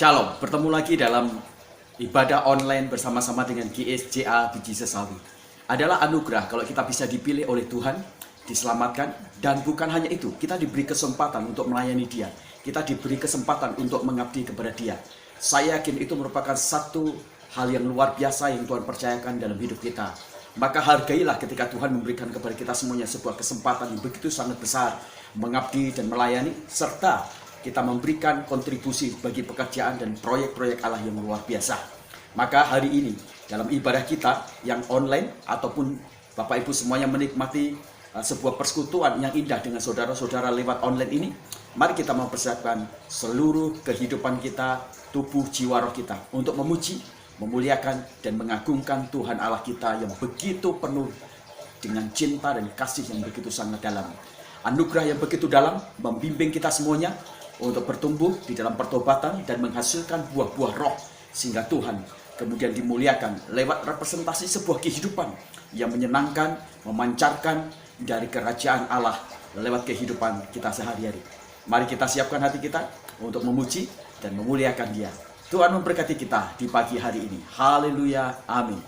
Shalom, bertemu lagi dalam ibadah online bersama-sama dengan GSJA Biji Sesawi. Adalah anugerah kalau kita bisa dipilih oleh Tuhan, diselamatkan, dan bukan hanya itu, kita diberi kesempatan untuk melayani Dia. Kita diberi kesempatan untuk mengabdi kepada Dia. Saya yakin itu merupakan satu hal yang luar biasa yang Tuhan percayakan dalam hidup kita. Maka hargailah ketika Tuhan memberikan kepada kita semuanya sebuah kesempatan yang begitu sangat besar mengabdi dan melayani, serta kita memberikan kontribusi bagi pekerjaan dan proyek-proyek Allah yang luar biasa. Maka hari ini dalam ibadah kita yang online ataupun Bapak Ibu semuanya menikmati sebuah persekutuan yang indah dengan saudara-saudara lewat online ini, mari kita mempersiapkan seluruh kehidupan kita, tubuh, jiwa, roh kita untuk memuji, memuliakan dan mengagungkan Tuhan Allah kita yang begitu penuh dengan cinta dan kasih yang begitu sangat dalam. Anugerah yang begitu dalam membimbing kita semuanya untuk bertumbuh di dalam pertobatan dan menghasilkan buah-buah roh, sehingga Tuhan kemudian dimuliakan lewat representasi sebuah kehidupan yang menyenangkan, memancarkan dari kerajaan Allah lewat kehidupan kita sehari-hari. Mari kita siapkan hati kita untuk memuji dan memuliakan Dia. Tuhan memberkati kita di pagi hari ini. Haleluya, amin.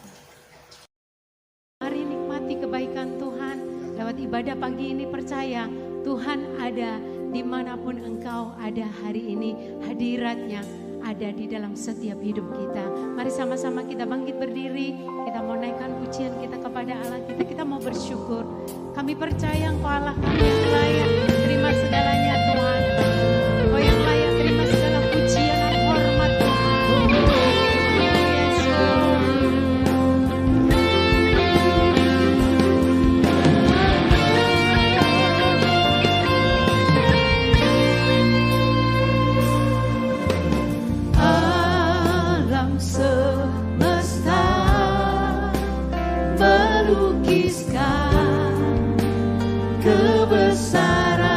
Mari nikmati kebaikan Tuhan lewat ibadah pagi ini. Percaya Tuhan ada dimanapun engkau ada hari ini. Hadiratnya ada di dalam setiap hidup kita. Mari sama-sama kita bangkit berdiri. Kita mau naikkan pujian kita kepada Allah kita. Kita mau bersyukur. Kami percaya Engkau Allah kami yang layak. Terima segalanya Tuhan. Engkau yang layak terima segala pujian dan hormat Tuhan. Yesus. Alam semesta melukiskan kebesaran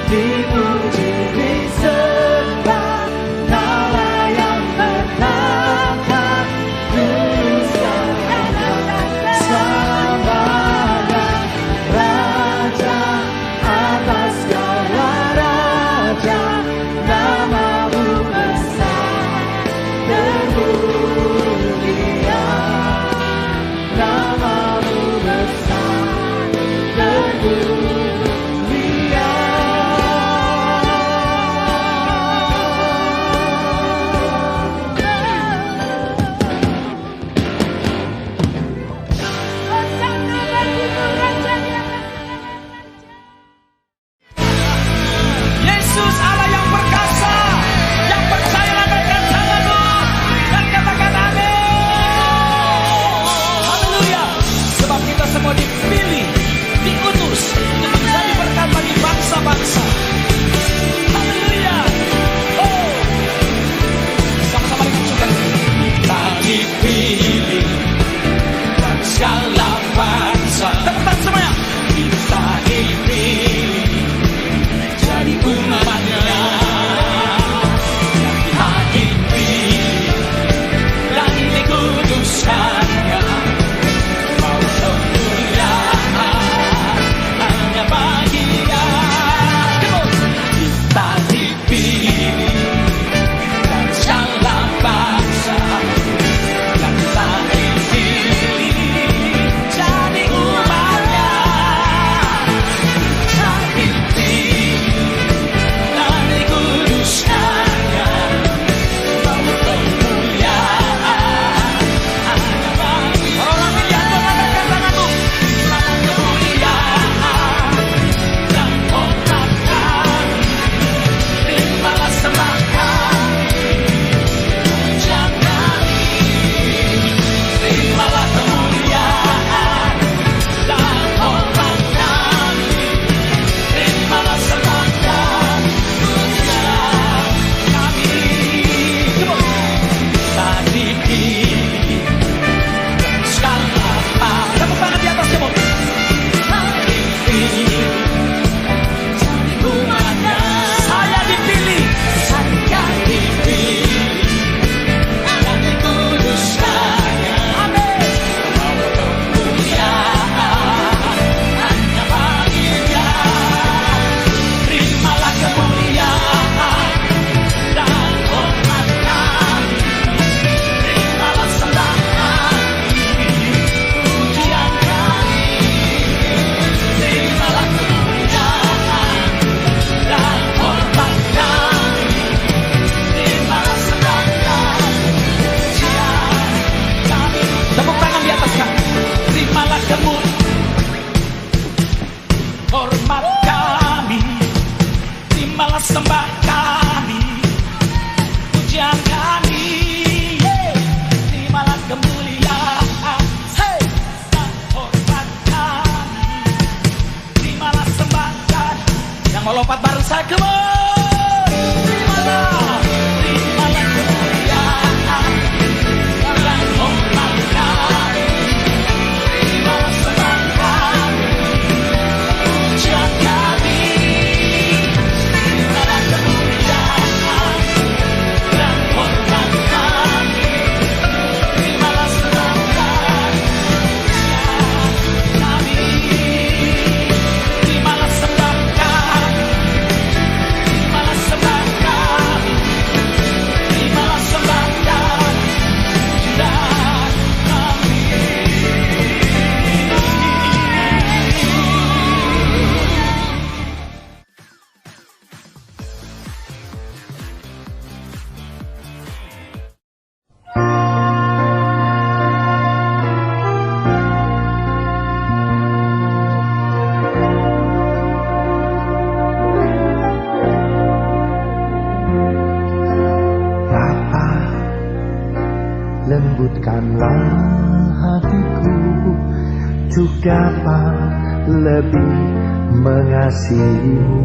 Dipuji, disembah, lembutkanlah hatiku untuk dapat lebih mengasihimu.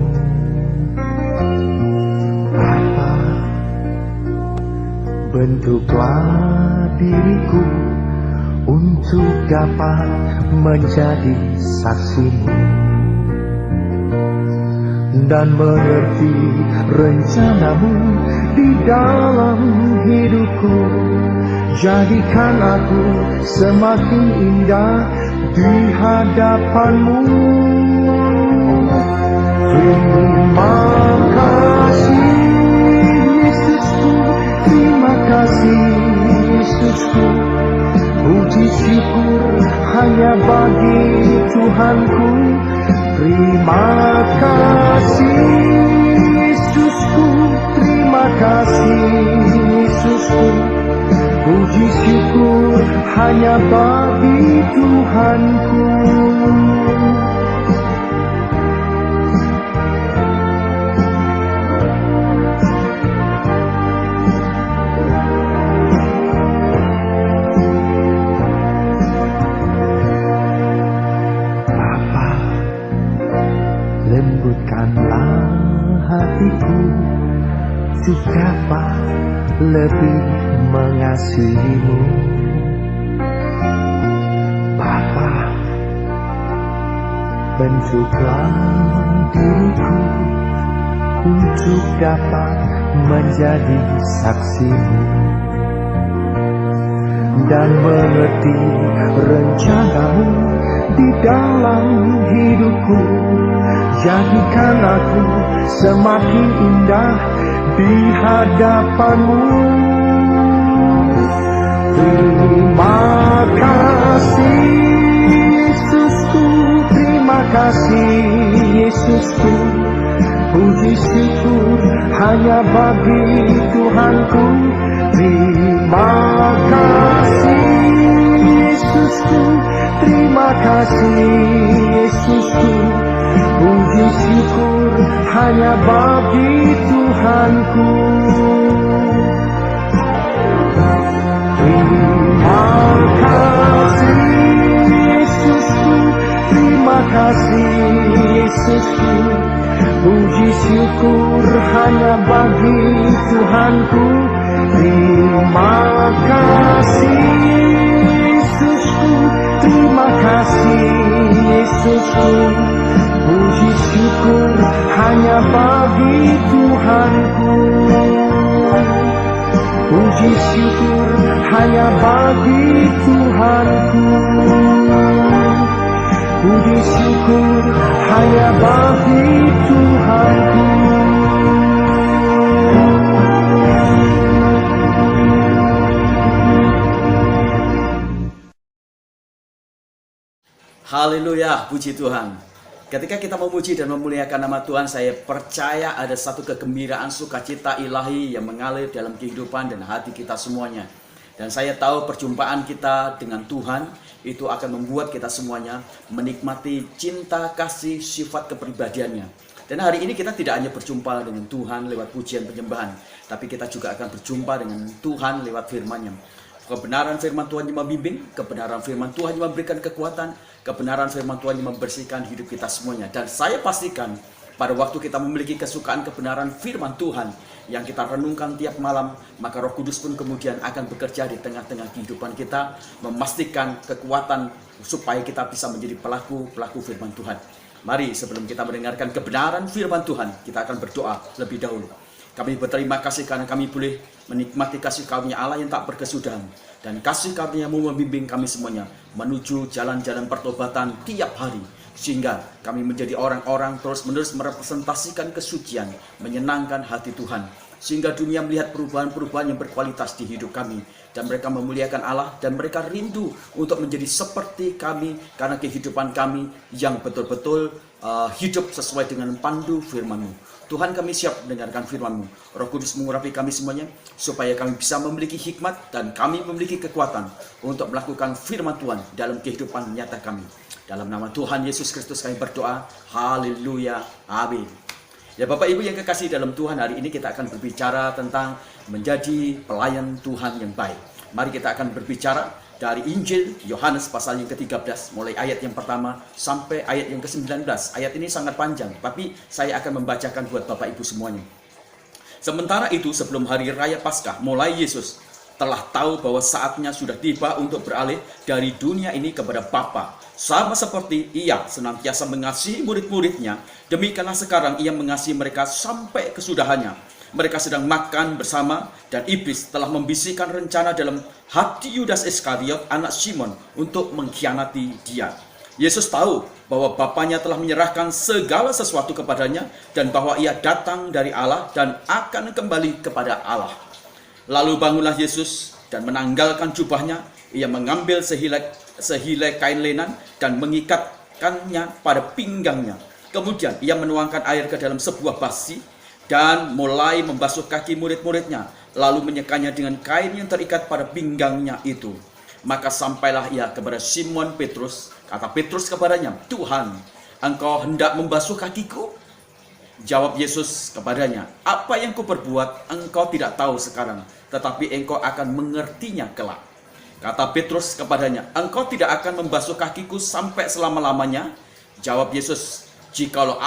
Bapa, bentuklah diriku untuk dapat menjadi saksimu dan mengerti rencanamu di dalam hidupku. Jadikan aku semakin indah di hadapanmu. Terima kasih Yesusku, terima kasih Yesusku. Puji syukur hanya bagi Tuhanku. Terima kasih Yesusku, terima kasih Yesusku. Puji syukur hanya bagi Tuhanku. Bapa, lembutkanlah hatiku untuk dapat lebih mengasihimu. Bapa, bentuklah diriku untuk dapat menjadi saksimu dan mengerti rencanamu di dalam hidupku. Jadikan aku semakin indah di hadapanmu. Terima kasih Yesusku, terima kasih Yesusku. Puji syukur hanya bagi Tuhanku. Terima kasih Yesusku, terima kasih Yesusku. Puji syukur hanya bagi Tuhanku. Terima kasih Yesusku, terima kasih Yesusku. Puji syukur hanya bagi Tuhanku. Terima kasih Yesusku, terima kasih Yesusku. Puji syukur hanya bagi Tuhanku. Puji syukur hanya bagi Tuhanku. Puji syukur hanya bagi Tuhanku. Haleluya, puji Tuhan. Ketika kita memuji dan memuliakan nama Tuhan, saya percaya ada satu kegembiraan sukacita ilahi yang mengalir dalam kehidupan dan hati kita semuanya. Dan saya tahu perjumpaan kita dengan Tuhan itu akan membuat kita semuanya menikmati cinta, kasih, sifat kepribadiannya. Dan hari ini kita tidak hanya berjumpa dengan Tuhan lewat pujian penyembahan, tapi kita juga akan berjumpa dengan Tuhan lewat firman-Nya. Kebenaran firman Tuhan yang membimbing, kebenaran firman Tuhan yang memberikan kekuatan, kebenaran firman Tuhan yang membersihkan hidup kita semuanya. Dan saya pastikan pada waktu kita memiliki kesukaan kebenaran firman Tuhan yang kita renungkan tiap malam, maka Roh Kudus pun kemudian akan bekerja di tengah-tengah kehidupan kita, memastikan kekuatan supaya kita bisa menjadi pelaku firman Tuhan. Mari sebelum kita mendengarkan kebenaran firman Tuhan, kita akan berdoa lebih dahulu. Kami berterima kasih karena kami boleh menikmati kasih karunia Allah yang tak berkesudahan. Dan kasih karunia-Mu membimbing kami semuanya menuju jalan-jalan pertobatan tiap hari. Sehingga kami menjadi orang-orang terus-menerus merepresentasikan kesucian, menyenangkan hati Tuhan. Sehingga dunia melihat perubahan-perubahan yang berkualitas di hidup kami. Dan mereka memuliakan Allah dan mereka rindu untuk menjadi seperti kami karena kehidupan kami yang betul-betul hidup sesuai dengan pandu firman-Mu. Tuhan, kami siap mendengarkan firman-Mu. Roh Kudus mengurapi kami semuanya supaya kami bisa memiliki hikmat dan kami memiliki kekuatan untuk melakukan firman Tuhan dalam kehidupan nyata kami. Dalam nama Tuhan Yesus Kristus kami berdoa. Haleluya. Amin. Ya Bapak Ibu yang kekasih dalam Tuhan, hari ini kita akan berbicara tentang menjadi pelayan Tuhan yang baik. Mari kita akan berbicara dari Injil Yohanes pasal yang ke-13, mulai ayat yang pertama sampai ayat yang ke-19. Ayat ini sangat panjang, tapi saya akan membacakan buat Bapak Ibu semuanya. Sementara itu, sebelum hari raya Paskah, mulai Yesus telah tahu bahwa saatnya sudah tiba untuk beralih dari dunia ini kepada Bapa. Sama seperti ia senantiasa mengasihi murid-muridnya, demikianlah sekarang ia mengasihi mereka sampai kesudahannya. Mereka sedang makan bersama dan iblis telah membisikkan rencana dalam hati Yudas Iskariot, anak Simon, untuk mengkhianati dia. Yesus tahu bahwa Bapanya telah menyerahkan segala sesuatu kepadanya dan bahwa ia datang dari Allah dan akan kembali kepada Allah. Lalu bangunlah Yesus dan menanggalkan jubahnya. Ia mengambil sehilai kain lenan dan mengikatkannya pada pinggangnya. Kemudian ia menuangkan air ke dalam sebuah basi dan mulai membasuh kaki murid-muridnya, lalu menyekanya dengan kain yang terikat pada pinggangnya itu. Maka sampailah ia kepada Simon Petrus. Kata Petrus kepadanya, "Tuhan, engkau hendak membasuh kakiku?" Jawab Yesus kepadanya, "Apa yang kuperbuat engkau tidak tahu sekarang, tetapi engkau akan mengertinya kelak." Kata Petrus kepadanya, "Engkau tidak akan membasuh kakiku sampai selama-lamanya?" Jawab Yesus, Jikalau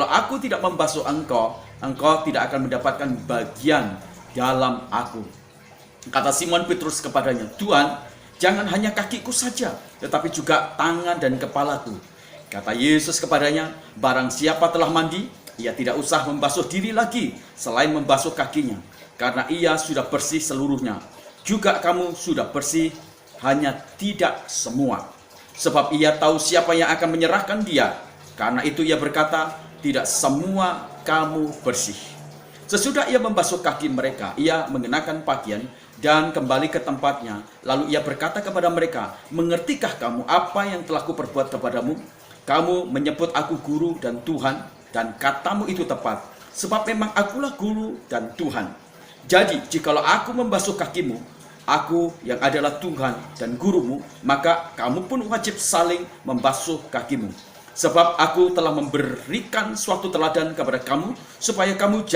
aku tidak membasuh engkau tidak akan mendapatkan bagian dalam aku." Kata Simon Petrus kepadanya, "Tuhan, jangan hanya kakiku saja, tetapi juga tangan dan kepalaku." Kata Yesus kepadanya, "Barang siapa telah mandi, ia tidak usah membasuh diri lagi selain membasuh kakinya, karena ia sudah bersih seluruhnya. Juga kamu sudah bersih, hanya tidak semua. Sebab ia tahu siapa yang akan menyerahkan dia. Karena itu ia berkata, tidak semua kamu bersih." Sesudah ia membasuh kaki mereka, ia mengenakan pakaian dan kembali ke tempatnya. Lalu ia berkata kepada mereka, "Mengertikah kamu apa yang telah kuperbuat kepadamu? Kamu menyebut aku guru dan Tuhan, dan katamu itu tepat, sebab memang akulah guru dan Tuhan. Jadi, jikalau aku membasuh kakimu, aku yang adalah Tuhan dan gurumu, maka kamu pun wajib saling membasuh kakimu. Sebab aku telah memberikan suatu teladan kepada kamu, supaya kamu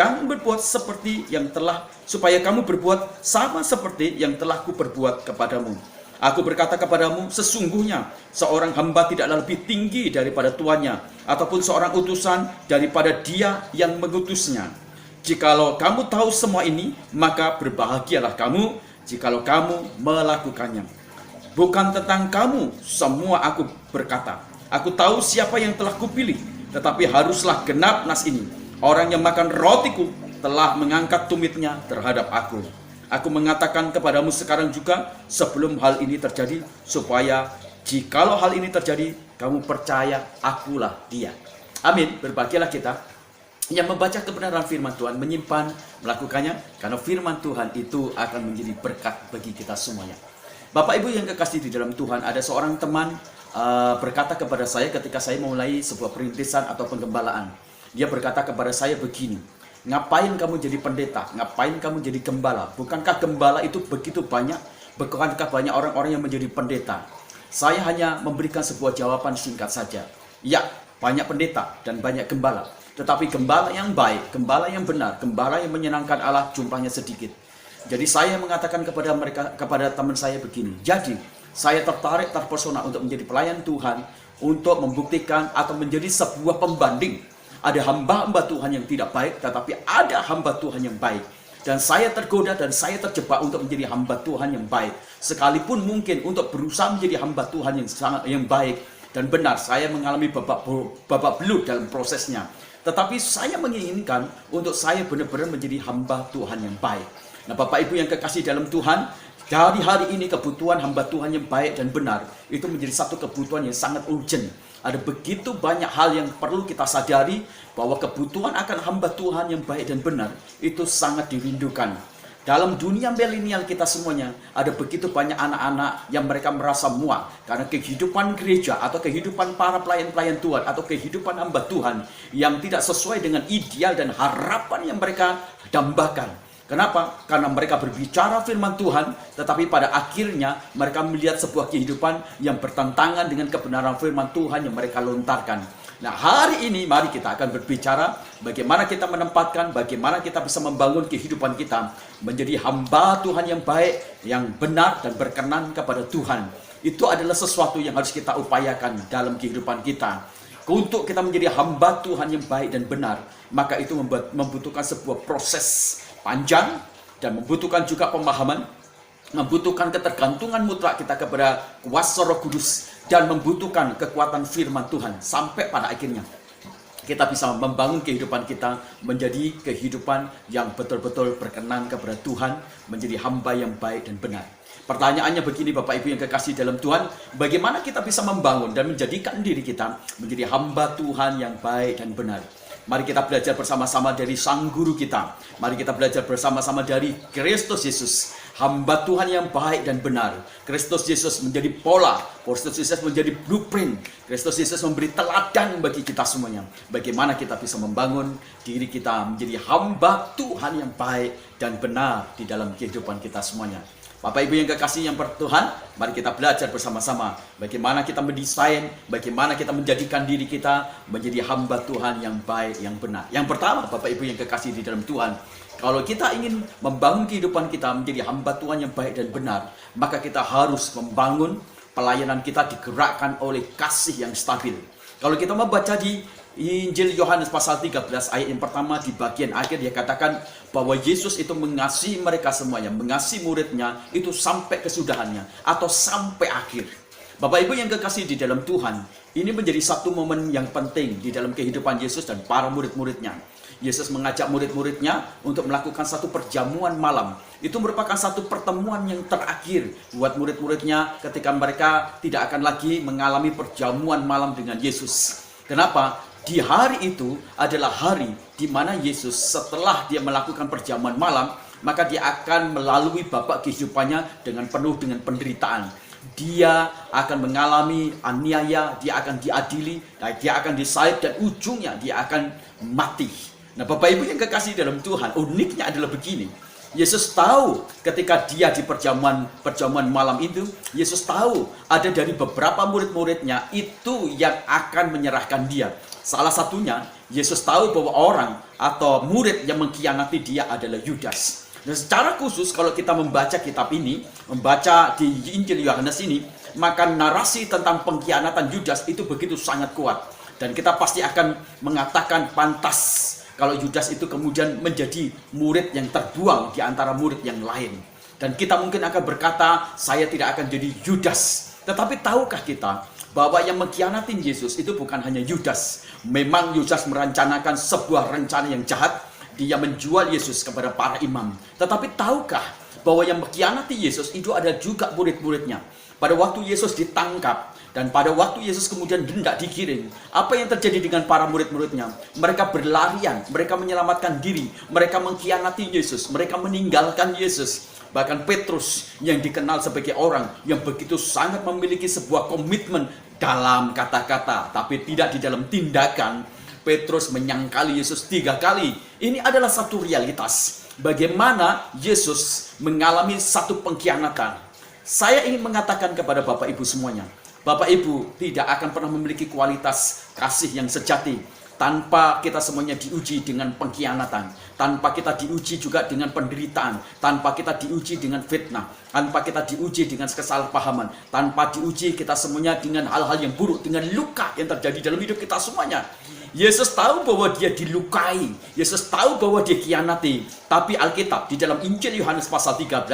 berbuat sama seperti yang telah kuperbuat kepadamu. Aku berkata kepadamu, sesungguhnya seorang hamba tidaklah lebih tinggi daripada tuannya, ataupun seorang utusan daripada dia yang mengutusnya. Jikalau kamu tahu semua ini, maka berbahagialah kamu jikalau kamu melakukannya. Bukan tentang kamu semua aku berkata. Aku tahu siapa yang telah kupilih, tetapi haruslah genap nas ini. Orang yang makan rotiku telah mengangkat tumitnya terhadap aku. Aku mengatakan kepadamu sekarang juga sebelum hal ini terjadi, supaya jikalau hal ini terjadi, kamu percaya akulah dia." Amin. Berbahagialah kita yang membaca kebenaran firman Tuhan, menyimpan, melakukannya, karena firman Tuhan itu akan menjadi berkat bagi kita semuanya. Bapak Ibu yang kekasih di dalam Tuhan, ada seorang teman berkata kepada saya ketika saya memulai sebuah perintisan atau penggembalaan. Dia berkata kepada saya begini, "Ngapain kamu jadi pendeta? Ngapain kamu jadi gembala? Bukankah gembala itu begitu banyak? Bukankah banyak orang-orang yang menjadi pendeta?" Saya hanya memberikan sebuah jawaban singkat saja. Ya, banyak pendeta dan banyak gembala. Tetapi gembala yang baik, gembala yang benar, gembala yang menyenangkan Allah jumlahnya sedikit. Jadi saya mengatakan kepada teman saya begini, jadi saya terpesona untuk menjadi pelayan Tuhan, untuk membuktikan atau menjadi sebuah pembanding. Ada hamba-hamba Tuhan yang tidak baik, tetapi ada hamba Tuhan yang baik. Dan saya tergoda dan saya terjebak untuk menjadi hamba Tuhan yang baik. Sekalipun mungkin untuk berusaha menjadi hamba Tuhan yang baik dan benar, saya mengalami babak belur dalam prosesnya. Tetapi saya menginginkan untuk saya benar-benar menjadi hamba Tuhan yang baik. Nah, Bapak Ibu yang kekasih dalam Tuhan, dari hari ini kebutuhan hamba Tuhan yang baik dan benar itu menjadi satu kebutuhan yang sangat urgent. Ada begitu banyak hal yang perlu kita sadari bahwa kebutuhan akan hamba Tuhan yang baik dan benar itu sangat dirindukan. Dalam dunia milenial kita semuanya, ada begitu banyak anak-anak yang mereka merasa muak karena kehidupan gereja atau kehidupan para pelayan-pelayan Tuhan atau kehidupan hamba Tuhan yang tidak sesuai dengan ideal dan harapan yang mereka dambakan. Kenapa? Karena mereka berbicara firman Tuhan, tetapi pada akhirnya mereka melihat sebuah kehidupan yang bertentangan dengan kebenaran firman Tuhan yang mereka lontarkan. Nah, hari ini mari kita akan berbicara bagaimana kita menempatkan, bagaimana kita bisa membangun kehidupan kita menjadi hamba Tuhan yang baik, yang benar dan berkenan kepada Tuhan. Itu adalah sesuatu yang harus kita upayakan dalam kehidupan kita. Untuk kita menjadi hamba Tuhan yang baik dan benar, maka itu membutuhkan sebuah proses panjang dan membutuhkan juga pemahaman, membutuhkan ketergantungan mutlak kita kepada kuasa Roh Kudus dan membutuhkan kekuatan firman Tuhan sampai pada akhirnya kita bisa membangun kehidupan kita menjadi kehidupan yang betul-betul berkenan kepada Tuhan, menjadi hamba yang baik dan benar. Pertanyaannya begini Bapak Ibu yang kekasih dalam Tuhan, bagaimana kita bisa membangun dan menjadikan diri kita menjadi hamba Tuhan yang baik dan benar? Mari kita belajar bersama-sama dari Sang Guru kita. Mari kita belajar bersama-sama dari Kristus Yesus, hamba Tuhan yang baik dan benar. Kristus Yesus menjadi pola, Kristus Yesus menjadi blueprint, Kristus Yesus memberi teladan bagi kita semuanya. Bagaimana kita bisa membangun diri kita menjadi hamba Tuhan yang baik dan benar di dalam kehidupan kita semuanya. Bapak Ibu yang kekasih yang bertuhan, mari kita belajar bersama-sama bagaimana kita mendesain, bagaimana kita menjadikan diri kita menjadi hamba Tuhan yang baik, yang benar. Yang pertama, Bapak Ibu yang kekasih di dalam Tuhan, kalau kita ingin membangun kehidupan kita menjadi hamba Tuhan yang baik dan benar, maka kita harus membangun pelayanan kita digerakkan oleh kasih yang stabil. Kalau kita membaca di Injil Yohanes pasal 13 ayat yang pertama di bagian akhir dia katakan bahwa Yesus itu mengasihi mereka semuanya, mengasihi muridnya itu sampai kesudahannya atau sampai akhir. Bapak Ibu yang kekasih di dalam Tuhan, ini menjadi satu momen yang penting di dalam kehidupan Yesus dan para murid-muridnya. Yesus mengajak murid-muridnya untuk melakukan satu perjamuan malam. Itu merupakan satu pertemuan yang terakhir buat murid-muridnya ketika mereka tidak akan lagi mengalami perjamuan malam dengan Yesus. Kenapa? Di hari itu adalah hari di mana Yesus setelah dia melakukan perjamuan malam, maka dia akan melalui babak kehidupannya dengan penuh dengan penderitaan. Dia akan mengalami aniaya, dia akan diadili, dia akan disalib dan ujungnya dia akan mati. Nah, Bapak Ibu yang kekasih dalam Tuhan, uniknya adalah begini. Yesus tahu ketika dia di perjamuan malam itu, Yesus tahu ada dari beberapa murid-muridnya itu yang akan menyerahkan dia. Salah satunya, Yesus tahu bahwa orang atau murid yang mengkhianati dia adalah Yudas. Dan secara khusus kalau kita membaca kitab ini, membaca di Injil Yohanes ini, maka narasi tentang pengkhianatan Yudas itu begitu sangat kuat. Dan kita pasti akan mengatakan pantas kalau Yudas itu kemudian menjadi murid yang terbuang di antara murid yang lain. Dan kita mungkin akan berkata, saya tidak akan jadi Yudas. Tetapi tahukah kita bahwa yang mengkhianati Yesus itu bukan hanya Yudas. Memang Yudas merencanakan sebuah rencana yang jahat. Dia menjual Yesus kepada para imam. Tetapi tahukah bahwa yang mengkhianati Yesus itu ada juga murid-muridnya. Pada waktu Yesus ditangkap dan pada waktu Yesus kemudian hendak dikirim, apa yang terjadi dengan para murid-muridnya? Mereka berlarian, mereka menyelamatkan diri, mereka mengkhianati Yesus, mereka meninggalkan Yesus. Bahkan Petrus yang dikenal sebagai orang yang begitu sangat memiliki sebuah komitmen dalam kata-kata, tapi tidak di dalam tindakan. Petrus menyangkali Yesus 3 kali. Ini adalah satu realitas. Bagaimana Yesus mengalami satu pengkhianatan. Saya ingin mengatakan kepada Bapak Ibu semuanya, Bapak Ibu tidak akan pernah memiliki kualitas kasih yang sejati tanpa kita semuanya diuji dengan pengkhianatan, tanpa kita diuji juga dengan penderitaan, tanpa kita diuji dengan fitnah, tanpa kita diuji dengan kesalahpahaman, tanpa diuji kita semuanya dengan hal-hal yang buruk, dengan luka yang terjadi dalam hidup kita semuanya. Yesus tahu bahwa dia dilukai, Yesus tahu bahwa dia khianati, tapi Alkitab di dalam Injil Yohanes pasal 13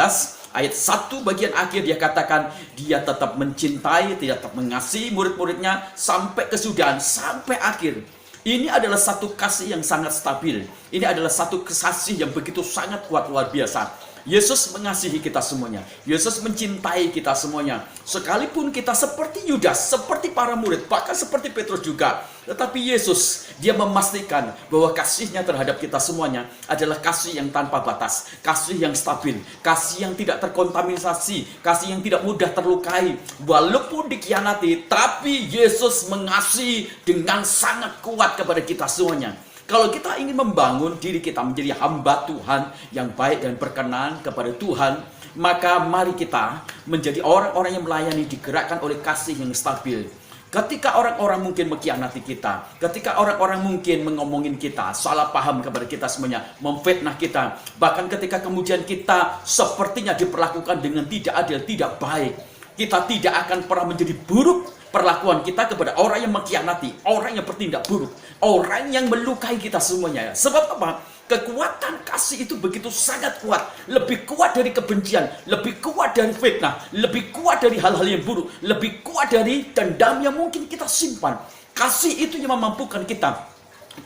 ayat 1 bagian akhir dia katakan dia tetap mencintai, dia tetap mengasihi murid-muridnya sampai kesudahan, sampai akhir. Ini adalah satu kasih yang sangat stabil. Ini adalah satu kasih yang begitu sangat kuat, luar biasa. Yesus mengasihi kita semuanya. Yesus mencintai kita semuanya. Sekalipun kita seperti Yudas, seperti para murid, bahkan seperti Petrus juga. Tetapi Yesus, dia memastikan bahwa kasihnya terhadap kita semuanya adalah kasih yang tanpa batas. Kasih yang stabil. Kasih yang tidak terkontaminasi. Kasih yang tidak mudah terlukai. Walaupun dikhianati, tapi Yesus mengasihi dengan sangat kuat kepada kita semuanya. Kalau kita ingin membangun diri kita menjadi hamba Tuhan yang baik dan berkenan kepada Tuhan, maka mari kita menjadi orang-orang yang melayani digerakkan oleh kasih yang stabil. Ketika orang-orang mungkin mengkhianati kita, ketika orang-orang mungkin mengomongin kita, salah paham kepada kita semuanya, memfitnah kita, bahkan ketika kemudian kita sepertinya diperlakukan dengan tidak adil, tidak baik, kita tidak akan pernah menjadi buruk perlakuan kita kepada orang yang mengkhianati, orang yang bertindak buruk, orang yang melukai kita semuanya. Sebab apa? Kekuatan kasih itu begitu sangat kuat, lebih kuat dari kebencian, lebih kuat dari fitnah, lebih kuat dari hal-hal yang buruk, lebih kuat dari dendam yang mungkin kita simpan. Kasih itu yang memampukan kita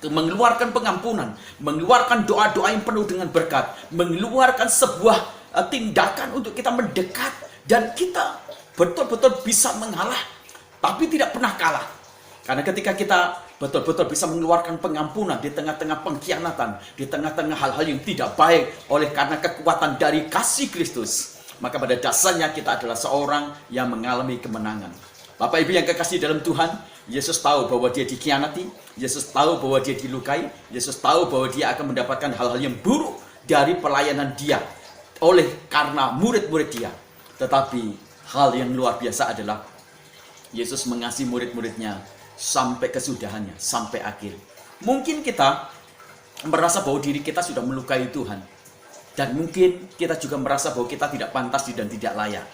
mengeluarkan pengampunan, mengeluarkan doa-doa yang penuh dengan berkat, mengeluarkan sebuah tindakan untuk kita mendekat, dan kita betul-betul bisa mengalah, tapi tidak pernah kalah. Karena ketika kita betul-betul bisa mengeluarkan pengampunan di tengah-tengah pengkhianatan, di tengah-tengah hal-hal yang tidak baik, oleh karena kekuatan dari kasih Kristus, maka pada dasarnya kita adalah seorang yang mengalami kemenangan. Bapak Ibu yang kekasih dalam Tuhan, Yesus tahu bahwa dia dikhianati, Yesus tahu bahwa dia dilukai, Yesus tahu bahwa dia akan mendapatkan hal-hal yang buruk dari pelayanan dia oleh karena murid-murid dia. Tetapi hal yang luar biasa adalah Yesus mengasihi murid-muridnya sampai kesudahannya, sampai akhir. Mungkin kita merasa bahwa diri kita sudah melukai Tuhan, dan mungkin kita juga merasa bahwa kita tidak pantas dan tidak layak.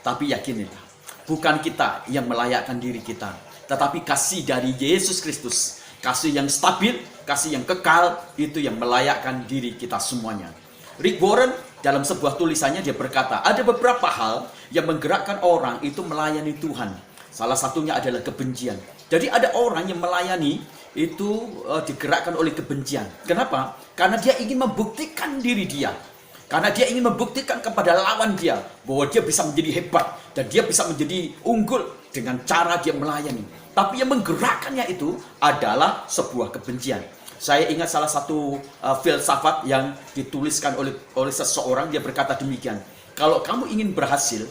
Tapi yakinilah, bukan kita yang melayakkan diri kita, tetapi kasih dari Yesus Kristus, kasih yang stabil, kasih yang kekal, itu yang melayakkan diri kita semuanya. Rick Warren dalam sebuah tulisannya dia berkata, ada beberapa hal yang menggerakkan orang itu melayani Tuhan. Salah satunya adalah kebencian. Jadi ada orang yang melayani itu digerakkan oleh kebencian. Kenapa? Karena dia ingin membuktikan diri dia. Karena dia ingin membuktikan kepada lawan dia bahwa dia bisa menjadi hebat dan dia bisa menjadi unggul dengan cara dia melayani. Tapi yang menggerakkannya itu adalah sebuah kebencian. Saya ingat salah satu filsafat yang dituliskan oleh seseorang, dia berkata demikian. Kalau kamu ingin berhasil,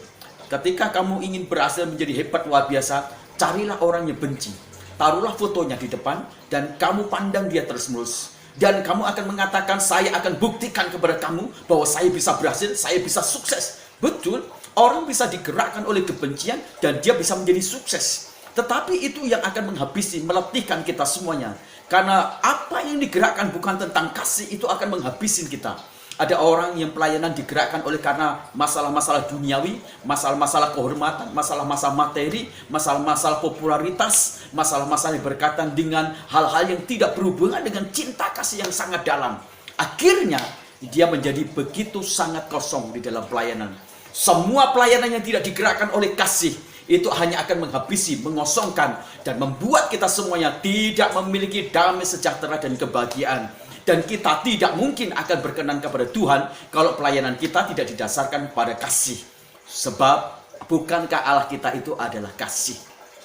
ketika kamu ingin berhasil menjadi hebat luar biasa, carilah orang yang benci. Taruhlah fotonya di depan dan kamu pandang dia terus-menerus. Dan kamu akan mengatakan, saya akan buktikan kepada kamu bahwa saya bisa berhasil, saya bisa sukses. Betul, orang bisa digerakkan oleh kebencian dan dia bisa menjadi sukses. Tetapi itu yang akan menghabisi, meletihkan kita semuanya. Karena apa yang digerakkan bukan tentang kasih, itu akan menghabisin kita. Ada orang yang pelayanan digerakkan oleh karena masalah-masalah duniawi, masalah-masalah kehormatan, masalah-masalah materi, masalah-masalah popularitas, masalah-masalah yang berkaitan dengan hal-hal yang tidak berhubungan dengan cinta kasih yang sangat dalam. Akhirnya dia menjadi begitu sangat kosong di dalam pelayanan. Semua pelayanan yang tidak digerakkan oleh kasih itu hanya akan menghabisi, mengosongkan, dan membuat kita semuanya tidak memiliki damai sejahtera dan kebahagiaan. Dan kita tidak mungkin akan berkenan kepada Tuhan kalau pelayanan kita tidak didasarkan pada kasih. Sebab bukankah Allah kita itu adalah kasih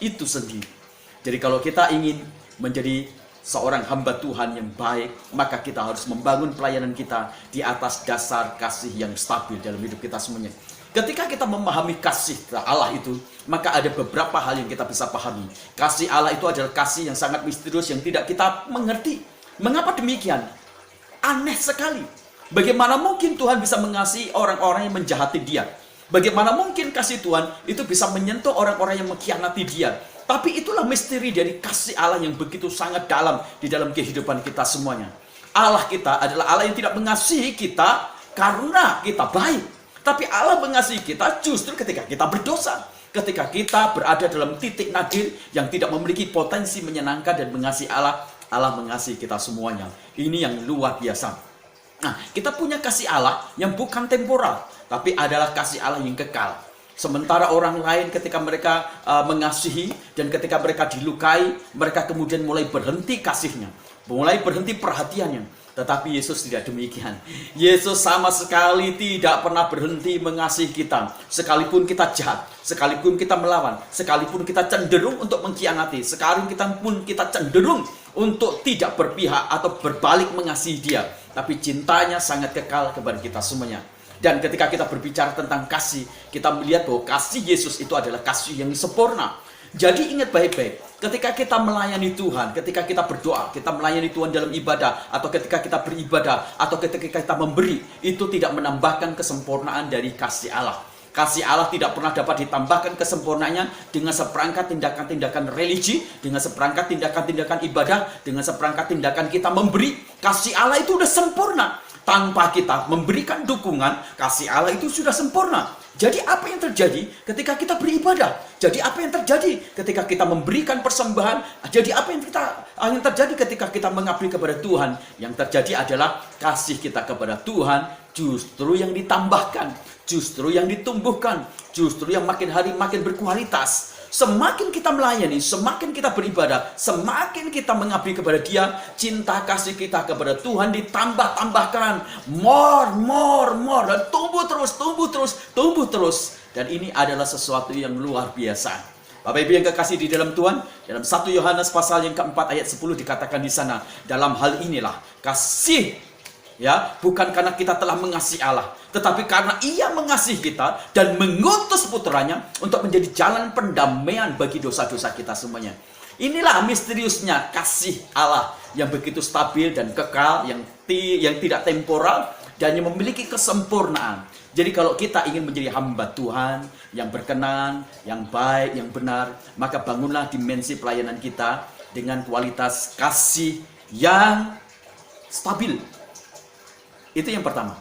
itu sendiri. Jadi kalau kita ingin menjadi seorang hamba Tuhan yang baik, maka kita harus membangun pelayanan kita di atas dasar kasih yang stabil dalam hidup kita semuanya. Ketika kita memahami kasih Allah itu, maka ada beberapa hal yang kita bisa pahami. Kasih Allah itu adalah kasih yang sangat misterius yang tidak kita mengerti. Mengapa demikian? Aneh sekali. Bagaimana mungkin Tuhan bisa mengasihi orang-orang yang menjahati dia? Bagaimana mungkin kasih Tuhan itu bisa menyentuh orang-orang yang mengkhianati dia? Tapi itulah misteri dari kasih Allah yang begitu sangat dalam di dalam kehidupan kita semuanya. Allah kita adalah Allah yang tidak mengasihi kita karena kita baik. Tapi Allah mengasihi kita justru ketika kita berdosa. Ketika kita berada dalam titik nadir yang tidak memiliki potensi menyenangkan dan mengasihi Allah, Allah mengasihi kita semuanya. Ini yang luar biasa. Nah, kita punya kasih Allah yang bukan temporal, tapi adalah kasih Allah yang kekal. Sementara orang lain ketika mereka mengasihi dan ketika mereka dilukai, mereka kemudian mulai berhenti kasihnya, mulai berhenti perhatiannya. Tetapi Yesus tidak demikian. Yesus sama sekali tidak pernah berhenti mengasihi kita. Sekalipun kita jahat, sekalipun kita melawan, sekalipun kita cenderung untuk mengkhianati, sekalipun kita cenderung untuk tidak berpihak atau berbalik mengasihi dia. Tapi cintanya sangat kekal kepada kita semuanya. Dan ketika kita berbicara tentang kasih, kita melihat bahwa kasih Yesus itu adalah kasih yang sempurna. Jadi ingat baik-baik, ketika kita melayani Tuhan, ketika kita berdoa, kita melayani Tuhan dalam ibadah, atau ketika kita beribadah, atau ketika kita memberi, itu tidak menambahkan kesempurnaan dari kasih Allah. Kasih Allah tidak pernah dapat ditambahkan kesempurnaannya dengan seperangkat tindakan-tindakan religi, dengan seperangkat tindakan-tindakan ibadah, dengan seperangkat tindakan kita memberi. Kasih Allah itu sudah sempurna. Tanpa kita memberikan dukungan, kasih Allah itu sudah sempurna. Jadi apa yang terjadi ketika kita beribadah? Jadi apa yang terjadi ketika kita memberikan persembahan? Jadi apa yang terjadi ketika kita mengabdi kepada Tuhan? Yang terjadi adalah kasih kita kepada Tuhan justru yang ditambahkan, justru yang ditumbuhkan, justru yang makin hari makin berkualitas. Semakin kita melayani, semakin kita beribadah, semakin kita mengabdi kepada Dia, cinta kasih kita kepada Tuhan ditambah-tambahkan, more, dan tumbuh terus. Dan ini adalah sesuatu yang luar biasa. Bapak Ibu yang kekasih di dalam Tuhan, dalam 1 Yohanes pasal yang keempat ayat 10 dikatakan di sana, dalam hal inilah kasih, ya, bukan karena kita telah mengasihi Allah, tetapi karena Ia mengasihi kita dan mengutus putranya untuk menjadi jalan pendamaian bagi dosa-dosa kita semuanya. Inilah misteriusnya kasih Allah yang begitu stabil dan kekal, yang tidak temporal, dan yang memiliki kesempurnaan. Jadi kalau kita ingin menjadi hamba Tuhan yang berkenan, yang baik, yang benar, maka bangunlah dimensi pelayanan kita dengan kualitas kasih yang stabil. Itu yang pertama.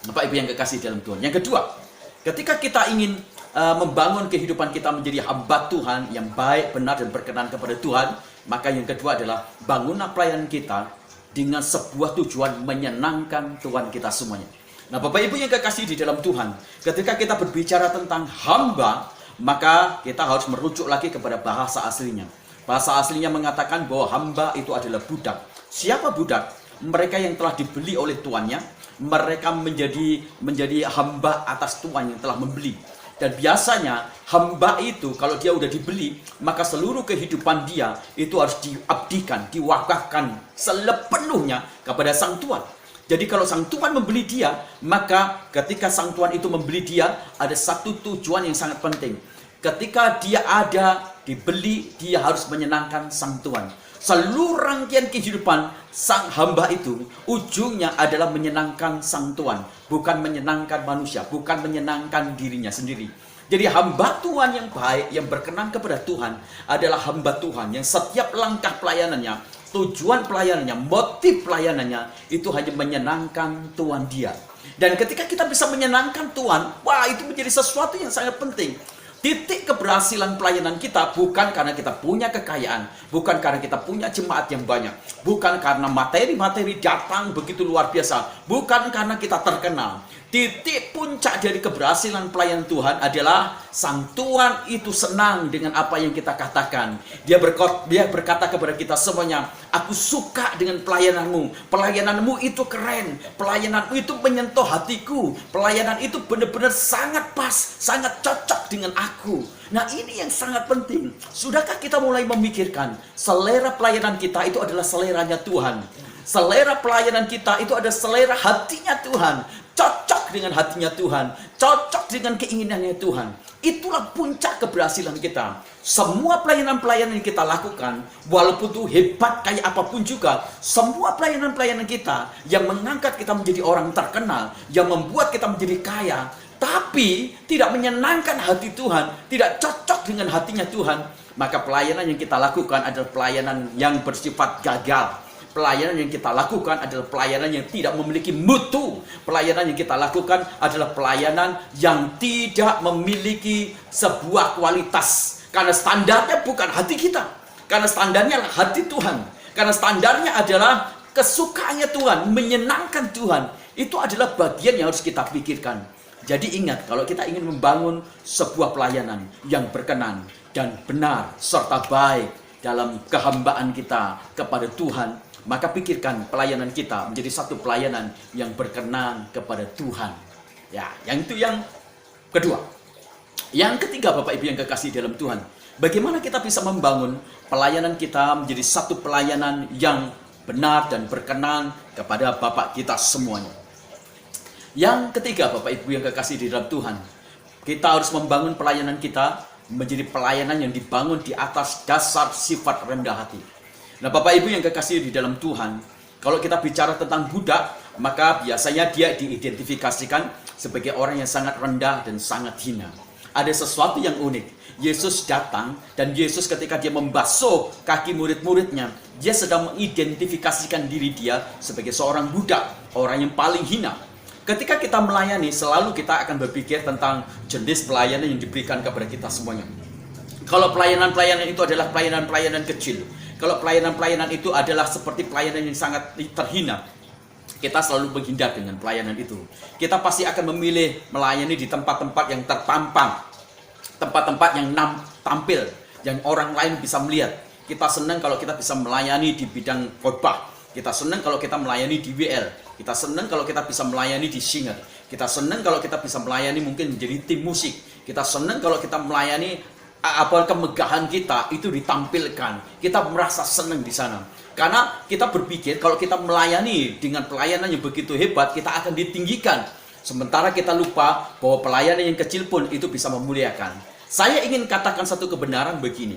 Bapak Ibu yang kekasih dalam Tuhan. Yang kedua, ketika kita ingin membangun kehidupan kita menjadi hamba Tuhan yang baik, benar, dan berkenan kepada Tuhan, maka yang kedua adalah bangunlah pelayanan kita dengan sebuah tujuan menyenangkan Tuhan kita semuanya. Nah, Bapak Ibu yang kekasih di dalam Tuhan, ketika kita berbicara tentang hamba, maka kita harus merujuk lagi kepada bahasa aslinya. Bahasa aslinya mengatakan bahwa hamba itu adalah budak. Siapa budak? Mereka yang telah dibeli oleh tuannya, mereka menjadi hamba atas tuan yang telah membeli. Dan biasanya hamba itu kalau dia udah dibeli, maka seluruh kehidupan dia itu harus diabdikan, diwakafkan sepenuhnya kepada sang tuan. Jadi kalau sang tuan membeli dia, maka ketika sang tuan itu membeli dia, ada satu tujuan yang sangat penting. Ketika dia ada dibeli, dia harus menyenangkan sang tuan. Seluruh rangkaian kehidupan sang hamba itu ujungnya adalah menyenangkan sang tuan, bukan menyenangkan manusia, bukan menyenangkan dirinya sendiri. Jadi hamba Tuhan yang baik, yang berkenan kepada Tuhan adalah hamba Tuhan yang setiap langkah pelayanannya, tujuan pelayanannya, motif pelayanannya itu hanya menyenangkan Tuhan dia. Dan ketika kita bisa menyenangkan Tuhan, wah, itu menjadi sesuatu yang sangat penting. Titik keberhasilan pelayanan kita bukan karena kita punya kekayaan, bukan karena kita punya jemaat yang banyak, bukan karena materi-materi datang begitu luar biasa, bukan karena kita terkenal. Titik puncak dari keberhasilan pelayanan Tuhan adalah sang Tuhan itu senang dengan apa yang kita katakan. Dia berkata kepada kita semuanya, aku suka dengan pelayananmu. Pelayananmu itu keren. Pelayananmu itu menyentuh hatiku. Pelayanan itu benar-benar sangat pas, sangat cocok dengan aku. Nah, ini yang sangat penting. Sudahkah kita mulai memikirkan selera pelayanan kita itu adalah seleranya Tuhan? Selera pelayanan kita itu ada selera hatinya Tuhan. Cocok dengan hatinya Tuhan, cocok dengan keinginannya Tuhan. Itulah puncak keberhasilan kita. Semua pelayanan-pelayanan yang kita lakukan, walaupun itu hebat kayak apapun juga, semua pelayanan-pelayanan kita yang mengangkat kita menjadi orang terkenal, yang membuat kita menjadi kaya, tapi tidak menyenangkan hati Tuhan, tidak cocok dengan hatinya Tuhan, maka pelayanan yang kita lakukan adalah pelayanan yang bersifat gagal. Pelayanan yang kita lakukan adalah pelayanan yang tidak memiliki mutu. Pelayanan yang kita lakukan adalah pelayanan yang tidak memiliki sebuah kualitas. Karena standarnya bukan hati kita. Karena standarnya adalah hati Tuhan. Karena standarnya adalah kesukaannya Tuhan, menyenangkan Tuhan. Itu adalah bagian yang harus kita pikirkan. Jadi ingat, kalau kita ingin membangun sebuah pelayanan yang berkenan dan benar serta baik dalam kehambaan kita kepada Tuhan, maka pikirkan pelayanan kita menjadi satu pelayanan yang berkenan kepada Tuhan. Ya, yang itu yang kedua. Yang ketiga, Bapak Ibu yang kekasih dalam Tuhan, bagaimana kita bisa membangun pelayanan kita menjadi satu pelayanan yang benar dan berkenan kepada Bapak kita semuanya. Yang ketiga, Bapak Ibu yang kekasih di dalam Tuhan, kita harus membangun pelayanan kita menjadi pelayanan yang dibangun di atas dasar sifat rendah hati. Nah, Bapak Ibu yang kekasih di dalam Tuhan, kalau kita bicara tentang budak, maka biasanya dia diidentifikasikan sebagai orang yang sangat rendah dan sangat hina. Ada sesuatu yang unik. Yesus datang, dan Yesus ketika dia membasuh kaki murid-muridnya, dia sedang mengidentifikasikan diri dia sebagai seorang budak, orang yang paling hina. Ketika kita melayani, selalu kita akan berpikir tentang jenis pelayanan yang diberikan kepada kita semuanya. Kalau pelayanan-pelayanan itu adalah pelayanan-pelayanan kecil, kalau pelayanan-pelayanan itu adalah seperti pelayanan yang sangat terhina, kita selalu menghindar dengan pelayanan itu. Kita pasti akan memilih melayani di tempat-tempat yang terpampang, tempat-tempat yang tampil, yang orang lain bisa melihat. Kita senang kalau kita bisa melayani di bidang khotbah. Kita senang kalau kita melayani di WL. Kita senang kalau kita bisa melayani di singer. Kita senang kalau kita bisa melayani mungkin menjadi tim musik. Kita senang kalau kita melayani kemegahan kita itu ditampilkan. Kita merasa senang di sana. Karena kita berpikir kalau kita melayani dengan pelayanan yang begitu hebat, kita akan ditinggikan. Sementara kita lupa bahwa pelayanan yang kecil pun itu bisa memuliakan. Saya ingin katakan satu kebenaran begini.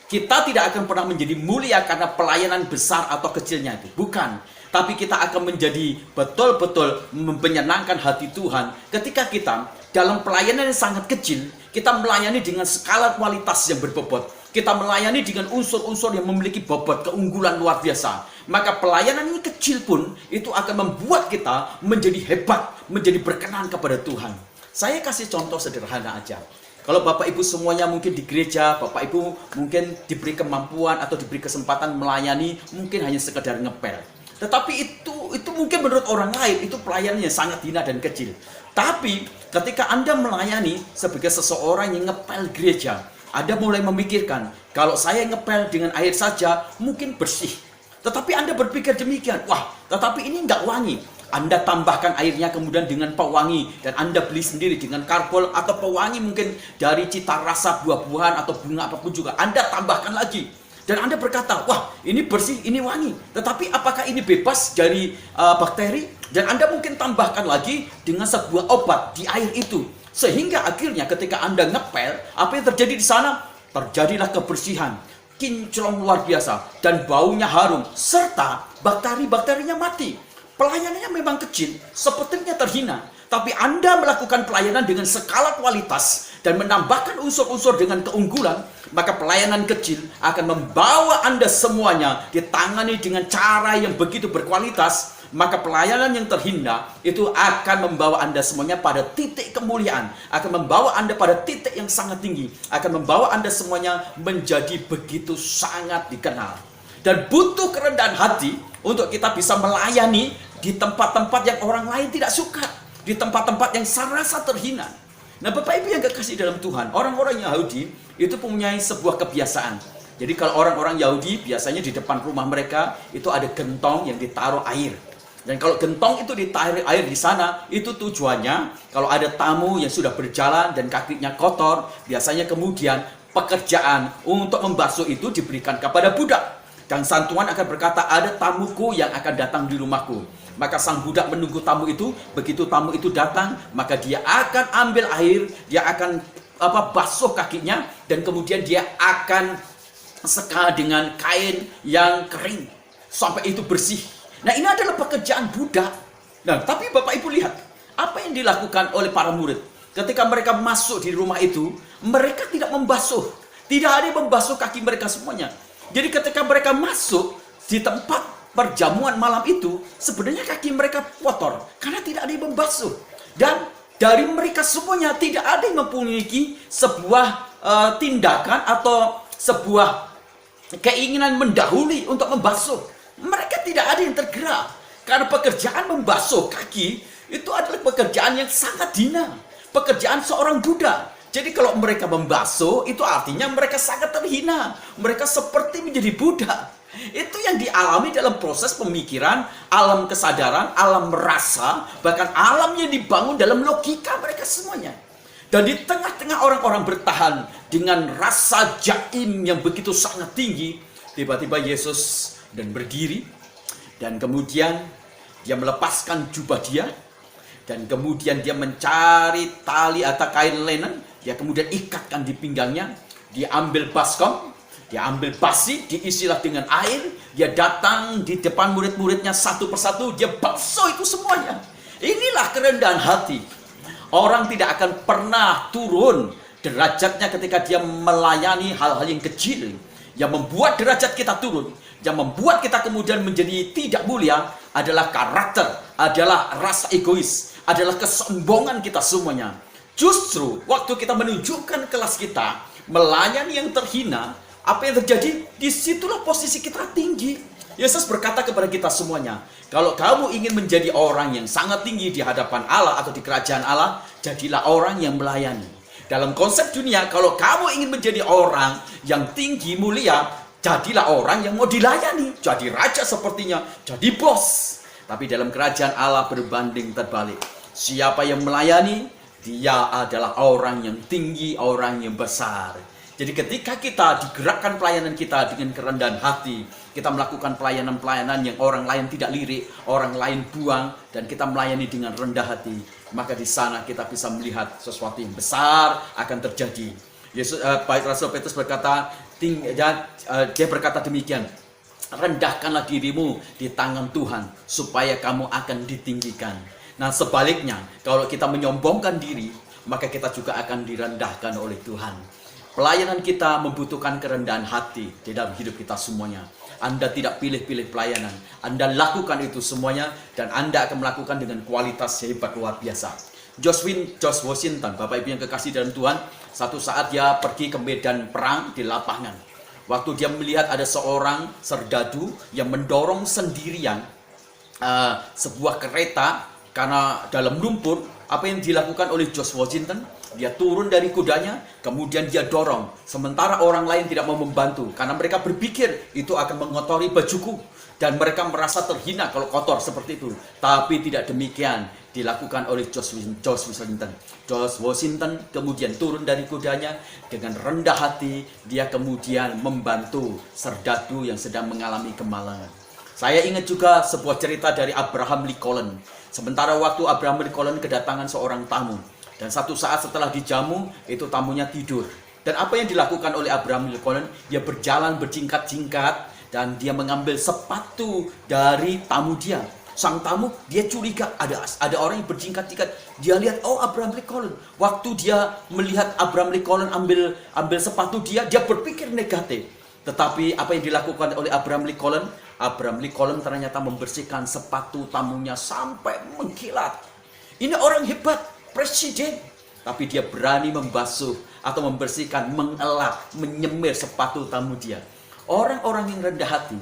Kita tidak akan pernah menjadi mulia karena pelayanan besar atau kecilnya itu. Bukan. Tapi kita akan menjadi betul-betul menyenangkan hati Tuhan ketika kita dalam pelayanan yang sangat kecil, kita melayani dengan skala kualitas yang berbobot. Kita melayani dengan unsur-unsur yang memiliki bobot keunggulan luar biasa. Maka pelayanan ini kecil pun itu akan membuat kita menjadi hebat, menjadi berkenan kepada Tuhan. Saya kasih contoh sederhana aja. Kalau Bapak Ibu semuanya mungkin di gereja, Bapak Ibu mungkin diberi kemampuan atau diberi kesempatan melayani, mungkin hanya sekedar ngepel. Tetapi itu mungkin menurut orang lain itu pelayanan yang sangat hina dan kecil. Tapi ketika Anda melayani sebagai seseorang yang ngepel gereja, Anda mulai memikirkan, kalau saya ngepel dengan air saja mungkin bersih. Tetapi Anda berpikir demikian, wah, tetapi ini nggak wangi. Anda tambahkan airnya kemudian dengan pewangi, dan Anda beli sendiri dengan karbol atau pewangi mungkin dari cita rasa buah-buahan atau bunga apapun juga. Anda tambahkan lagi. Dan Anda berkata, wah, ini bersih, ini wangi. Tetapi apakah ini bebas dari bakteri? Dan Anda mungkin tambahkan lagi dengan sebuah obat di air itu. Sehingga akhirnya ketika Anda ngepel, apa yang terjadi di sana? Terjadilah kebersihan, kinclong luar biasa, dan baunya harum, serta bakteri-bakterinya mati. Pelayanannya memang kecil, sepertinya terhina. Tapi Anda melakukan pelayanan dengan skala kualitas dan menambahkan unsur-unsur dengan keunggulan, maka pelayanan kecil akan membawa Anda semuanya ditangani dengan cara yang begitu berkualitas. Maka pelayanan yang terhina itu akan membawa Anda semuanya pada titik kemuliaan, akan membawa Anda pada titik yang sangat tinggi, akan membawa Anda semuanya menjadi begitu sangat dikenal. Dan butuh kerendahan hati untuk kita bisa melayani di tempat-tempat yang orang lain tidak suka, di tempat-tempat yang serasa terhina. Nah, Bapak Ibu yang kekasih dalam Tuhan, orang-orang Yahudi itu mempunyai sebuah kebiasaan. Jadi kalau orang-orang Yahudi biasanya di depan rumah mereka itu ada gentong yang ditaruh air. Dan kalau gentong itu ditaruh air di sana, itu tujuannya kalau ada tamu yang sudah berjalan dan kakinya kotor, biasanya kemudian pekerjaan untuk membasuh itu diberikan kepada budak. Dan sang tuan akan berkata, ada tamuku yang akan datang di rumahku. Maka sang budak menunggu tamu itu. Begitu tamu itu datang, maka dia akan ambil air, dia akan basuh kakinya, dan kemudian dia akan seka dengan kain yang kering sampai itu bersih. Nah, ini adalah pekerjaan budak. Nah, tapi Bapak Ibu lihat apa yang dilakukan oleh para murid ketika mereka masuk di rumah itu. Mereka tidak membasuh, tidak ada yang membasuh kaki mereka semuanya. Jadi ketika mereka masuk di tempat perjamuan malam itu, sebenarnya kaki mereka kotor karena tidak ada yang membasuh. Dan dari mereka semuanya tidak ada yang memiliki sebuah tindakan atau sebuah keinginan mendahului untuk membasuh. Mereka tidak ada yang tergerak karena pekerjaan membasuh kaki itu adalah pekerjaan yang sangat hina, pekerjaan seorang budak. Jadi kalau mereka membasuh, itu artinya mereka sangat terhina. Mereka seperti menjadi budak. Itu yang dialami dalam proses pemikiran, alam kesadaran, alam rasa, bahkan alam yang dibangun dalam logika mereka semuanya. Dan di tengah-tengah orang-orang bertahan dengan rasa jaim yang begitu sangat tinggi, tiba-tiba Yesus dan berdiri, dan kemudian dia melepaskan jubah dia, dan kemudian dia mencari tali atau kain linen, dia kemudian ikatkan di pinggangnya, dia ambil baskom, dia ambil basi, diisilah dengan air, dia datang di depan murid-muridnya satu persatu, dia basuh itu semuanya. Inilah kerendahan hati. Orang tidak akan pernah turun derajatnya ketika dia melayani hal-hal yang kecil. Yang membuat derajat kita turun, yang membuat kita kemudian menjadi tidak mulia adalah karakter, adalah rasa egois, adalah kesombongan kita semuanya. Justru waktu kita menunjukkan kelas kita, melayani yang terhina, apa yang terjadi? Disitulah posisi kita tinggi. Yesus berkata kepada kita semuanya, kalau kamu ingin menjadi orang yang sangat tinggi di hadapan Allah atau di kerajaan Allah, jadilah orang yang melayani. Dalam konsep dunia, kalau kamu ingin menjadi orang yang tinggi, mulia, jadilah orang yang mau dilayani. Jadi raja sepertinya, jadi bos. Tapi dalam kerajaan Allah berbanding terbalik. Siapa yang melayani, dia adalah orang yang tinggi, orang yang besar. Jadi ketika kita digerakkan pelayanan kita dengan kerendahan hati, kita melakukan pelayanan-pelayanan yang orang lain tidak lirik, orang lain buang, dan kita melayani dengan rendah hati, maka di sana kita bisa melihat sesuatu yang besar akan terjadi. Rasul Petrus berkata, dia berkata demikian, rendahkanlah dirimu di tangan Tuhan, supaya kamu akan ditinggikan. Nah sebaliknya, kalau kita menyombongkan diri, maka kita juga akan direndahkan oleh Tuhan. Pelayanan kita membutuhkan kerendahan hati di dalam hidup kita semuanya. Anda tidak pilih-pilih pelayanan. Anda lakukan itu semuanya dan Anda akan melakukan dengan kualitas hebat luar biasa. George Washington, Bapak Ibu yang kekasih dalam Tuhan, satu saat dia pergi ke medan perang di lapangan. Waktu dia melihat ada seorang serdadu yang mendorong sendirian sebuah kereta karena dalam lumpur, apa yang dilakukan oleh George Washington? Dia turun dari kudanya, kemudian dia dorong. Sementara orang lain tidak mau membantu, karena mereka berpikir itu akan mengotori bajuku. Dan mereka merasa terhina kalau kotor seperti itu. Tapi tidak demikian dilakukan oleh George Washington. George Washington kemudian turun dari kudanya dengan rendah hati. Dia kemudian membantu serdadu yang sedang mengalami kemalangan. Saya ingat juga sebuah cerita dari Abraham Lincoln. Sementara waktu Abraham Lincoln kedatangan seorang tamu. Dan satu saat setelah dijamu, itu tamunya tidur. Dan apa yang dilakukan oleh Abraham Lincoln? Dia berjalan berjingkat-jingkat dan dia mengambil sepatu dari tamu dia. Sang tamu, dia curiga ada orang yang berjingkat-jingkat. Dia lihat, oh Abraham Lincoln. Waktu dia melihat Abraham Lincoln ambil sepatu dia berpikir negatif. Tetapi apa yang dilakukan oleh Abraham Lincoln? Abraham Lincoln ternyata membersihkan sepatu tamunya sampai mengkilat. Ini orang hebat, presiden. Tapi dia berani membasuh atau membersihkan, mengelap, menyemir sepatu tamu dia. Orang-orang yang rendah hati,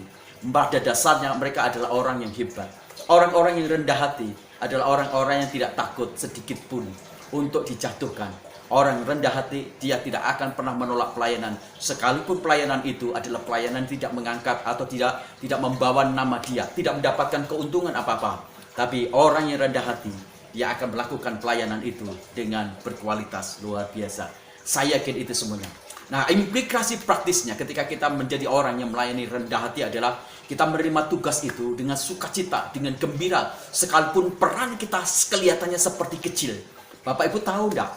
pada dasarnya mereka adalah orang yang hebat. Orang-orang yang rendah hati adalah orang-orang yang tidak takut sedikit pun untuk dijatuhkan. Orang rendah hati, dia tidak akan pernah menolak pelayanan. Sekalipun pelayanan itu adalah pelayanan tidak mengangkat atau tidak membawa nama dia, tidak mendapatkan keuntungan apa-apa. Tapi orang yang rendah hati, dia akan melakukan pelayanan itu dengan berkualitas luar biasa. Saya yakin itu semuanya. Nah, implikasi praktisnya ketika kita menjadi orang yang melayani rendah hati adalah kita menerima tugas itu dengan sukacita, dengan gembira, sekalipun peran kita kelihatannya seperti kecil. Bapak Ibu tahu enggak?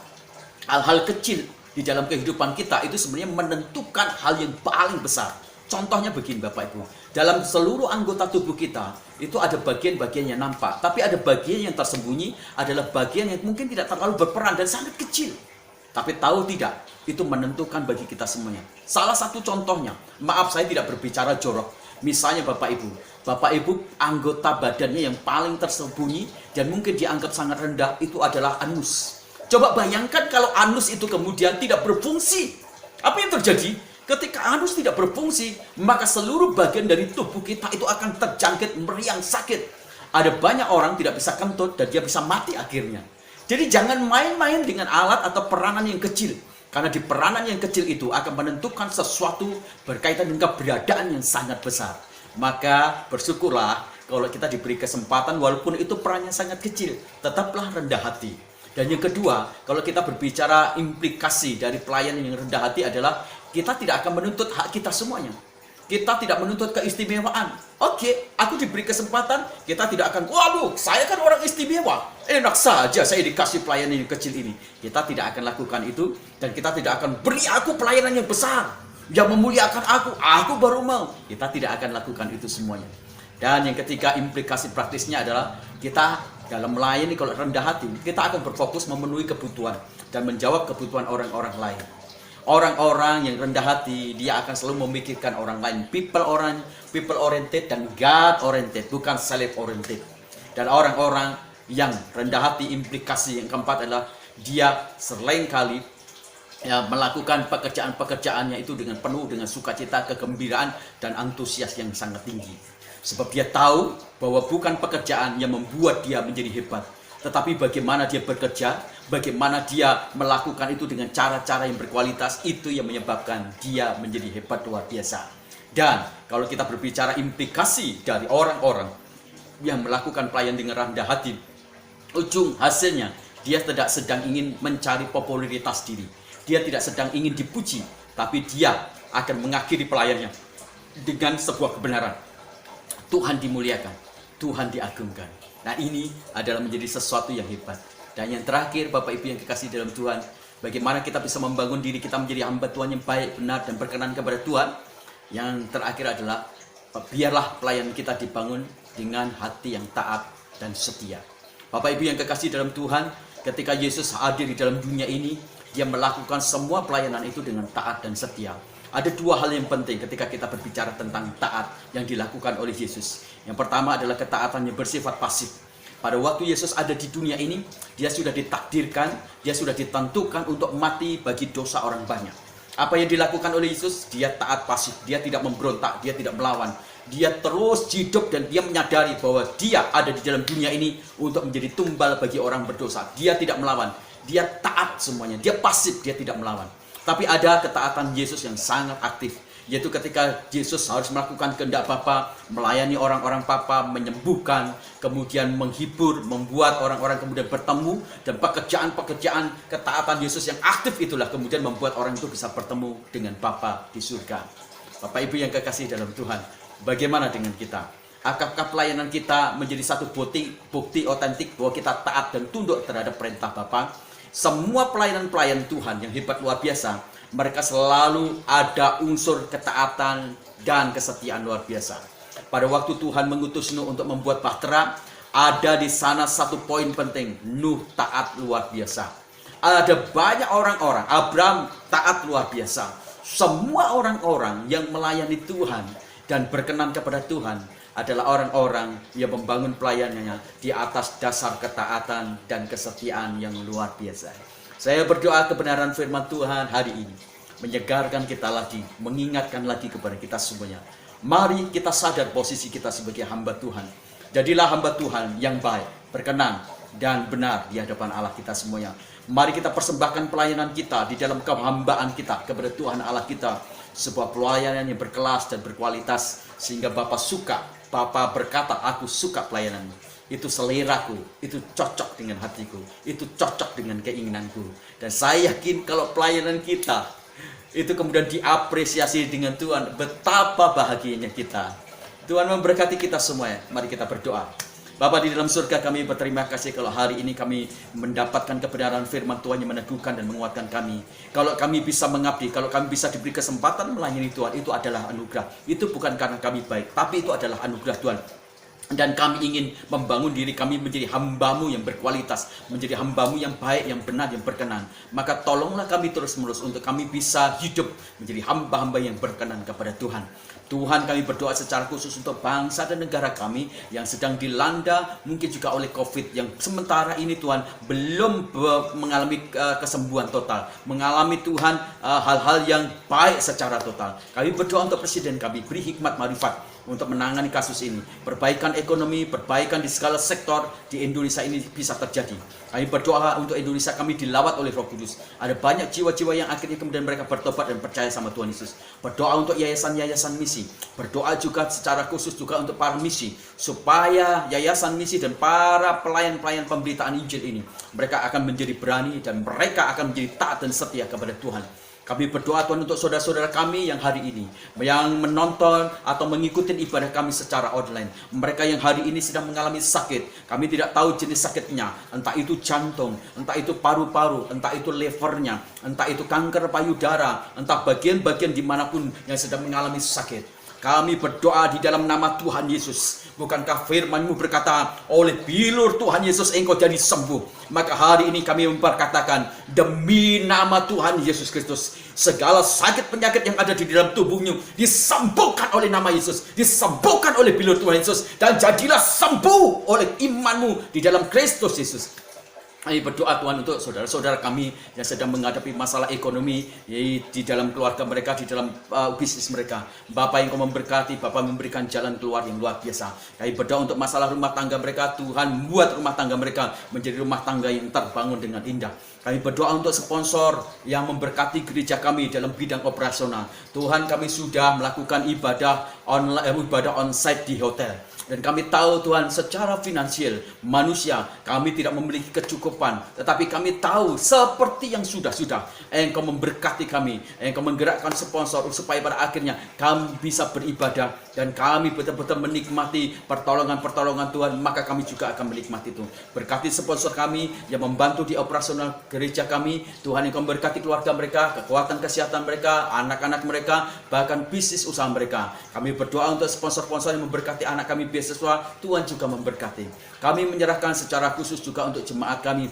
Hal-hal kecil di dalam kehidupan kita itu sebenarnya menentukan hal yang paling besar. Contohnya begini Bapak Ibu, dalam seluruh anggota tubuh kita itu ada bagian-bagian yang nampak, tapi ada bagian yang tersembunyi, adalah bagian yang mungkin tidak terlalu berperan dan sangat kecil. Tapi tahu tidak, itu menentukan bagi kita semuanya. Salah satu contohnya, maaf saya tidak berbicara jorok. Misalnya Bapak Ibu anggota badannya yang paling tersembunyi dan mungkin dianggap sangat rendah itu adalah anus. Coba bayangkan kalau anus itu kemudian tidak berfungsi. Apa yang terjadi? Ketika anus tidak berfungsi, maka seluruh bagian dari tubuh kita itu akan terjangkit meriang sakit. Ada banyak orang tidak bisa kentut dan dia bisa mati akhirnya. Jadi jangan main-main dengan alat atau peranan yang kecil. Karena di peranan yang kecil itu akan menentukan sesuatu berkaitan dengan keberadaan yang sangat besar. Maka bersyukurlah kalau kita diberi kesempatan walaupun itu perannya sangat kecil. Tetaplah rendah hati. Dan yang kedua, kalau kita berbicara implikasi dari pelayanan yang rendah hati adalah kita tidak akan menuntut hak kita semuanya. Kita tidak menuntut keistimewaan. Oke, aku diberi kesempatan, kita tidak akan, waduh, saya kan orang istimewa. enak saja saya dikasih pelayanan yang kecil ini. Kita tidak akan lakukan itu, dan kita tidak akan beri aku pelayanan yang besar, yang memuliakan aku baru mau. Kita tidak akan lakukan itu semuanya. Dan yang ketiga, implikasi praktisnya adalah kita dalam melayani kalau rendah hati, kita akan berfokus memenuhi kebutuhan dan menjawab kebutuhan orang-orang lain. Orang-orang yang rendah hati, dia akan selalu memikirkan orang lain. People oriented dan God oriented, bukan self oriented. Dan orang-orang yang rendah hati, implikasi yang keempat adalah dia seringkali melakukan pekerjaan-pekerjaannya itu dengan penuh dengan sukacita, kegembiraan, dan antusias yang sangat tinggi. Sebab dia tahu bahwa bukan pekerjaan yang membuat dia menjadi hebat, tetapi bagaimana dia bekerja, bagaimana dia melakukan itu dengan cara-cara yang berkualitas, itu yang menyebabkan dia menjadi hebat luar biasa. Dan kalau kita berbicara implikasi dari orang-orang yang melakukan pelayanan dengan rendah hati, ujung hasilnya dia tidak sedang ingin mencari popularitas diri. Dia tidak sedang ingin dipuji, tapi dia akan mengakhiri pelayanannya dengan sebuah kebenaran. Tuhan dimuliakan, Tuhan diagungkan. Nah, ini adalah menjadi sesuatu yang hebat. Dan yang terakhir, Bapak Ibu yang kekasih dalam Tuhan, bagaimana kita bisa membangun diri kita menjadi hamba Tuhan yang baik, benar, dan berkenan kepada Tuhan. Yang terakhir adalah, biarlah pelayanan kita dibangun dengan hati yang taat dan setia. Bapak Ibu yang kekasih dalam Tuhan, ketika Yesus hadir di dalam dunia ini, dia melakukan semua pelayanan itu dengan taat dan setia. Ada dua hal yang penting ketika kita berbicara tentang taat yang dilakukan oleh Yesus. Yang pertama adalah ketaatan yang bersifat pasif. Pada waktu Yesus ada di dunia ini, dia sudah ditakdirkan, dia sudah ditentukan untuk mati bagi dosa orang banyak. Apa yang dilakukan oleh Yesus? Dia taat pasif, dia tidak memberontak, dia tidak melawan. Dia terus hidup dan dia menyadari bahwa dia ada di dalam dunia ini untuk menjadi tumbal bagi orang berdosa. Dia tidak melawan, dia taat semuanya, dia pasif, dia tidak melawan. Tapi ada ketaatan Yesus yang sangat aktif, yaitu ketika Yesus harus melakukan kehendak Bapa, melayani orang-orang Bapa, menyembuhkan, kemudian menghibur, membuat orang-orang kemudian bertemu, dan pekerjaan-pekerjaan ketaatan Yesus yang aktif itulah kemudian membuat orang itu bisa bertemu dengan Bapa di surga. Bapak Ibu yang kekasih dalam Tuhan, bagaimana dengan kita? Apakah pelayanan kita menjadi satu bukti otentik bahwa kita taat dan tunduk terhadap perintah Bapa? Semua pelayanan-pelayan Tuhan yang hebat luar biasa, mereka selalu ada unsur ketaatan dan kesetiaan luar biasa. Pada waktu Tuhan mengutus Nuh untuk membuat bahtera, ada di sana satu poin penting, Nuh taat luar biasa. Ada banyak orang-orang, Abraham taat luar biasa. Semua orang-orang yang melayani Tuhan dan berkenan kepada Tuhan adalah orang-orang yang membangun pelayanannya di atas dasar ketaatan dan kesetiaan yang luar biasa. Saya berdoa kebenaran firman Tuhan hari ini menyegarkan kita lagi, mengingatkan lagi kepada kita semuanya. Mari kita sadar posisi kita sebagai hamba Tuhan. Jadilah hamba Tuhan yang baik, berkenan, dan benar di hadapan Allah kita semuanya. Mari kita persembahkan pelayanan kita di dalam kehambaan kita kepada Tuhan Allah kita. Sebuah pelayanan yang berkelas dan berkualitas sehingga Bapa suka. Bapa berkata, aku suka pelayananmu. Itu seleraku, itu cocok dengan hatiku, itu cocok dengan keinginanku. Dan saya yakin kalau pelayanan kita itu kemudian diapresiasi dengan Tuhan, betapa bahagianya kita. Tuhan memberkati kita semua. Mari kita berdoa. Bapa di dalam surga, kami berterima kasih kalau hari ini kami mendapatkan kebenaran firman Tuhan yang meneguhkan dan menguatkan kami. Kalau kami bisa mengabdi, kalau kami bisa diberi kesempatan melayani Tuhan, itu adalah anugerah. Itu bukan karena kami baik, tapi itu adalah anugerah Tuhan. Dan kami ingin membangun diri kami menjadi hamba-Mu yang berkualitas, menjadi hamba-Mu yang baik, yang benar, yang berkenan. Maka tolonglah kami terus-menerus untuk kami bisa hidup menjadi hamba-hamba yang berkenan kepada Tuhan. Tuhan, kami berdoa secara khusus untuk bangsa dan negara kami yang sedang dilanda mungkin juga oleh COVID, yang sementara ini Tuhan belum mengalami kesembuhan total, mengalami Tuhan hal-hal yang baik secara total. Kami berdoa untuk Presiden kami, beri hikmat marifat untuk menangani kasus ini. Perbaikan ekonomi, perbaikan di segala sektor di Indonesia ini bisa terjadi. Kami berdoa untuk Indonesia, kami dilawat oleh Roh Kudus. Ada banyak jiwa-jiwa yang akhirnya kemudian mereka bertobat dan percaya sama Tuhan Yesus. Berdoa untuk yayasan-yayasan misi. Berdoa juga secara khusus juga untuk para misi, supaya yayasan misi dan para pelayan-pelayan pemberitaan Injil ini, mereka akan menjadi berani dan mereka akan menjadi taat dan setia kepada Tuhan. Kami berdoa Tuhan untuk saudara-saudara kami yang hari ini, yang menonton atau mengikuti ibadah kami secara online. Mereka yang hari ini sedang mengalami sakit, kami tidak tahu jenis sakitnya, entah itu jantung, entah itu paru-paru, entah itu levernya, entah itu kanker payudara, entah bagian-bagian dimanapun yang sedang mengalami sakit. Kami berdoa di dalam nama Tuhan Yesus. Bukankah firman-Mu berkata, oleh bilur Tuhan Yesus engkau jadi sembuh. Maka hari ini kami memperkatakan, demi nama Tuhan Yesus Kristus, segala sakit penyakit yang ada di dalam tubuhmu disembuhkan oleh nama Yesus, disembuhkan oleh bilur Tuhan Yesus, dan jadilah sembuh oleh imanmu di dalam Kristus Yesus. Kami berdoa Tuhan untuk saudara-saudara kami yang sedang menghadapi masalah ekonomi di dalam keluarga mereka, di dalam bisnis mereka. Bapak yang kau memberkati, Bapak memberikan jalan keluar yang luar biasa. Kami berdoa untuk masalah rumah tangga mereka, Tuhan buat rumah tangga mereka menjadi rumah tangga yang terbangun dengan indah. Kami berdoa untuk sponsor yang memberkati gereja kami dalam bidang operasional. Tuhan, kami sudah melakukan ibadah online, ibadah onsite di hotel. Dan kami tahu Tuhan, secara finansial manusia kami tidak memiliki kecukupan, tetapi kami tahu seperti yang sudah-sudah Engkau memberkati kami, Engkau menggerakkan sponsor supaya pada akhirnya kami bisa beribadah dan kami betul-betul menikmati pertolongan-pertolongan Tuhan. Maka kami juga akan menikmati itu. Berkati sponsor kami yang membantu di operasional gereja kami. Tuhan, Engkau memberkati keluarga mereka, kekuatan kesehatan mereka, anak-anak mereka, bahkan bisnis usaha mereka. Kami berdoa untuk sponsor-sponsor yang memberkati anak kami beasiswa, Tuhan juga memberkati. Kami menyerahkan secara khusus juga untuk jemaat kami.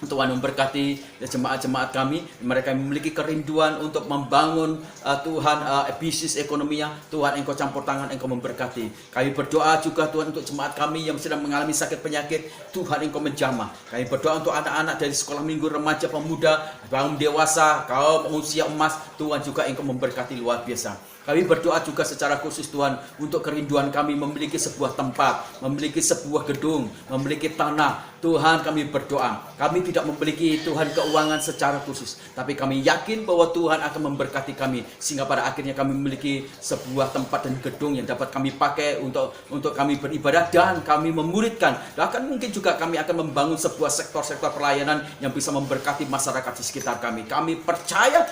Tuhan memberkati jemaat-jemaat kami, mereka yang memiliki kerinduan untuk membangun Tuhan bisnis ekonominya. Tuhan, Engkau campur tangan, Engkau memberkati. Kami berdoa juga Tuhan untuk jemaat kami yang sedang mengalami sakit penyakit. Tuhan, Engkau menjamah. Kami berdoa untuk anak-anak dari sekolah minggu, remaja, pemuda, kaum dewasa, kaum usia emas. Tuhan juga Engkau memberkati luar biasa. Kami berdoa juga secara khusus Tuhan untuk kerinduan kami memiliki sebuah tempat, memiliki sebuah gedung, memiliki tanah. Tuhan, kami berdoa, kami tidak memiliki Tuhan keuangan secara khusus, tapi kami yakin bahwa Tuhan akan memberkati kami sehingga pada akhirnya kami memiliki sebuah tempat dan gedung yang dapat kami pakai untuk kami beribadah dan kami memuridkan. Bahkan mungkin juga kami akan membangun sebuah sektor-sektor pelayanan yang bisa memberkati masyarakat di sekitar kami. Kami percaya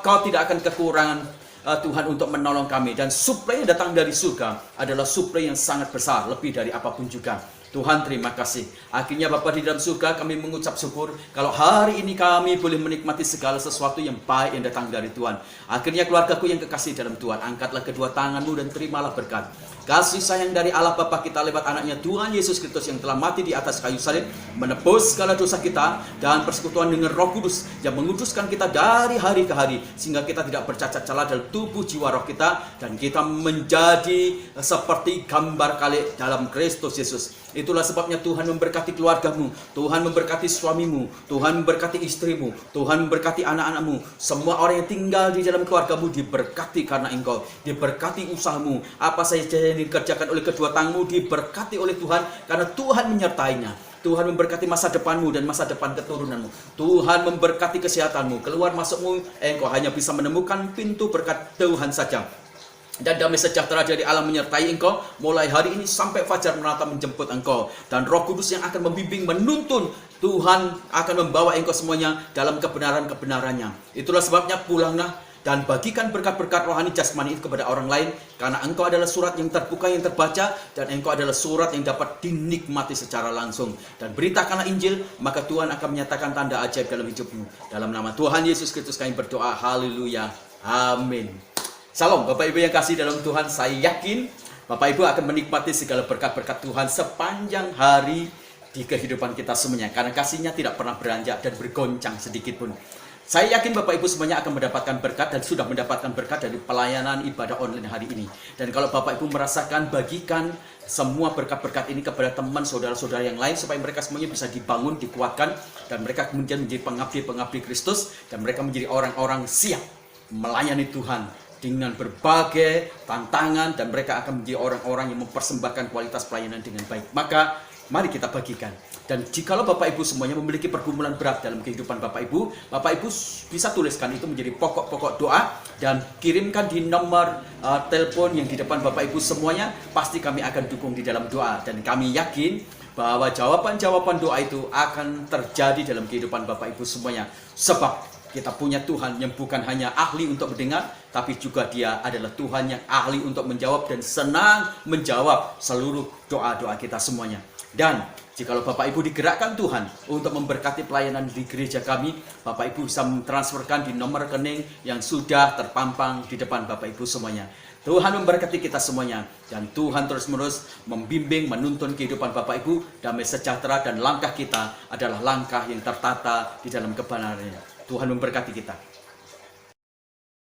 kau tidak akan kekurangan Tuhan untuk menolong kami, dan suplai yang datang dari surga adalah suplai yang sangat besar, lebih dari apapun juga. Tuhan, terima kasih. Akhirnya Bapa di dalam surga, kami mengucap syukur kalau hari ini kami boleh menikmati segala sesuatu yang baik yang datang dari Tuhan. Akhirnya keluargaku yang kekasih dalam Tuhan, angkatlah kedua tanganmu dan terimalah berkat. Kasih sayang dari Allah Bapa kita lewat anaknya Tuhan Yesus Kristus yang telah mati di atas kayu salib, menebus segala dosa kita, dan persekutuan dengan Roh Kudus yang menguduskan kita dari hari ke hari, sehingga kita tidak bercacat celah dalam tubuh jiwa roh kita, dan kita menjadi seperti gambar kali dalam Kristus Yesus. Itulah sebabnya Tuhan memberkati keluargamu, Tuhan memberkati suamimu, Tuhan memberkati istrimu, Tuhan memberkati anak-anakmu. Semua orang yang tinggal di dalam keluargamu diberkati karena Engkau, diberkati usahamu. Apa saja yang dikerjakan oleh kedua tanganmu diberkati oleh Tuhan karena Tuhan menyertainya. Tuhan memberkati masa depanmu dan masa depan keturunanmu. Tuhan memberkati kesehatanmu, keluar masukmu. Engkau hanya bisa menemukan pintu berkat Tuhan saja. Dan damai sejahtera dari Allah menyertai engkau mulai hari ini sampai fajar menata menjemput engkau. Dan Roh Kudus yang akan membimbing, menuntun, Tuhan akan membawa engkau semuanya dalam kebenaran-kebenarannya. Itulah sebabnya pulanglah dan bagikan berkat-berkat rohani jasmani itu kepada orang lain, karena engkau adalah surat yang terbuka, yang terbaca, dan engkau adalah surat yang dapat dinikmati secara langsung. Dan beritakanlah Injil, maka Tuhan akan menyatakan tanda ajaib dalam hidupmu. Dalam nama Tuhan Yesus Kristus kami berdoa, haleluya, amin. Salam Bapak Ibu yang kasih dalam Tuhan. Saya yakin Bapak Ibu akan menikmati segala berkat-berkat Tuhan sepanjang hari di kehidupan kita semuanya, karena kasih-Nya tidak pernah beranjak dan bergoncang sedikit pun. Saya yakin Bapak Ibu semuanya akan mendapatkan berkat dan sudah mendapatkan berkat dari pelayanan ibadah online hari ini. Dan kalau Bapak Ibu merasakan, bagikan semua berkat-berkat ini kepada teman saudara-saudara yang lain supaya mereka semuanya bisa dibangun, dikuatkan, dan mereka kemudian menjadi pengabdi-pengabdi Kristus, dan mereka menjadi orang-orang siap melayani Tuhan dengan berbagai tantangan, dan mereka akan menjadi orang-orang yang mempersembahkan kualitas pelayanan dengan baik. Maka mari kita bagikan. Dan jikalau Bapak Ibu semuanya memiliki pergumulan berat dalam kehidupan Bapak Ibu bisa tuliskan itu menjadi pokok-pokok doa dan kirimkan di nomor telepon yang di depan Bapak Ibu semuanya. Pasti kami akan dukung di dalam doa, dan kami yakin bahwa jawaban-jawaban doa itu akan terjadi dalam kehidupan Bapak Ibu semuanya. Sebab Kita punya Tuhan yang bukan hanya ahli untuk mendengar, tapi juga Dia adalah Tuhan yang ahli untuk menjawab dan senang menjawab seluruh doa-doa kita semuanya. Dan jikalau Bapak Ibu digerakkan Tuhan untuk memberkati pelayanan di gereja kami, Bapak Ibu bisa mentransferkan di nomor rekening yang sudah terpampang di depan Bapak Ibu semuanya. Tuhan memberkati kita semuanya, dan Tuhan terus-menerus membimbing, menuntun kehidupan Bapak Ibu, damai sejahtera, dan langkah kita adalah langkah yang tertata di dalam kebenarannya. Tuhan memberkati kita.